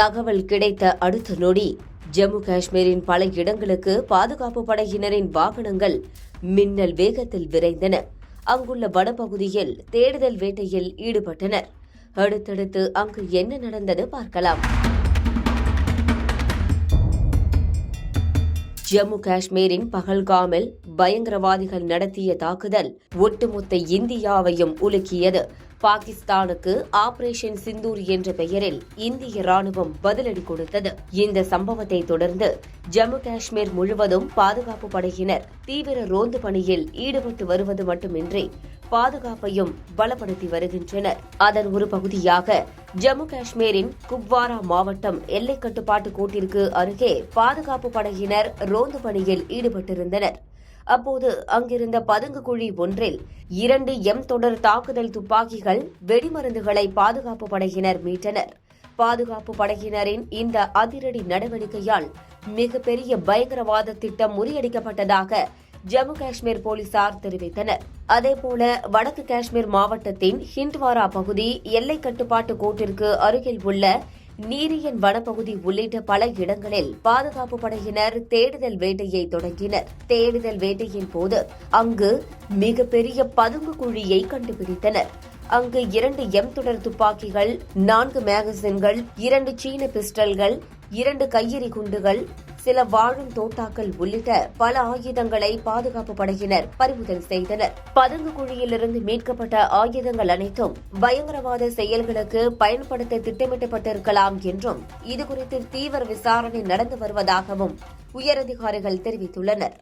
தகவல் கிடைத்த அடுத்த நொடி ஜம்மு காஷ்மீரின் பல இடங்களுக்கு பாதுகாப்பு படையினரின் வாகனங்கள் மின்னல் வேகத்தில் விரைந்தன. அங்குள்ள வனப்பகுதியில் தேடுதல் வேட்டையில் ஈடுபட்டனர். அடுத்தடுத்து அங்கு என்ன நடந்தது பார்க்கலாம். ஜம்மு காஷ்மீரின் பஹல்காமில் பயங்கரவாதிகள் நடத்திய தாக்குதல் ஒட்டுமொத்த இந்தியாவையும் உலுக்கியது. பாகிஸ்தானுக்கு ஆபரேஷன் சிந்தூர் என்ற பெயரில் இந்திய ராணுவம் பதிலடி கொடுத்தது. இந்த சம்பவத்தை தொடர்ந்து ஜம்மு காஷ்மீர் முழுவதும் பாதுகாப்பு படையினர் தீவிர ரோந்து பணியில் ஈடுபட்டு வருவது மட்டுமின்றி பாதுகாப்பையும் பலப்படுத்தி வருகின்றனர். அதன் ஒரு பகுதியாக ஜம்மு காஷ்மீரின் குப்வாரா மாவட்டம் எல்லை கட்டுப்பாட்டு கோட்டிற்கு அருகே பாதுகாப்பு படையினர் ரோந்து பணியில் ஈடுபட்டிருந்தனர். அப்போது அங்கிருந்த பதுங்கு குழி ஒன்றில் 2 எம் தொடர் தாக்குதல் துப்பாக்கிகள், வெடிமருந்துகளை பாதுகாப்பு படையினர் மீட்டனர். பாதுகாப்பு படையினரின் இந்த அதிரடி நடவடிக்கையால் மிகப்பெரிய பயங்கரவாத திட்டம் முறியடிக்கப்பட்டதாக ஜம்மு காஷ்மீர் போலீசார் தெரிவித்தனர். அதேபோல வடக்கு காஷ்மீர் மாவட்டத்தின் ஹிண்ட்வாரா பகுதி எல்லை கட்டுப்பாட்டு கோட்டிற்கு அருகில் உள்ள நீரியன் வனப்பகுதி உள்ளிட்ட பல இடங்களில் பாதுகாப்பு படையினர் தேடுதல் வேட்டையை தொடங்கினர். தேடுதல் வேட்டையின் போது அங்கு மிகப்பெரிய பதுங்கு குழியை கண்டுபிடித்தனர். அங்கு 2 எம் தொடர் துப்பாக்கிகள், 4 மேகசின்கள், 2 சீன பிஸ்டல்கள், 2 கையெறி குண்டுகள், சில வாழும் தோட்டாக்கள் உள்ளிட்ட பல ஆயுதங்களை பாதுகாப்பு படையினர் பறிமுதல் செய்தனர். பதுங்கு குழியிலிருந்து மீட்கப்பட்ட ஆயுதங்கள் அனைத்தும் பயங்கரவாத செயல்களுக்கு பயன்படுத்த திட்டமிட்டப்பட்டிருக்கலாம் என்றும் இதுகுறித்து தீவிர விசாரணை நடந்து வருவதாகவும் உயரதிகாரிகள் தெரிவித்துள்ளனர்.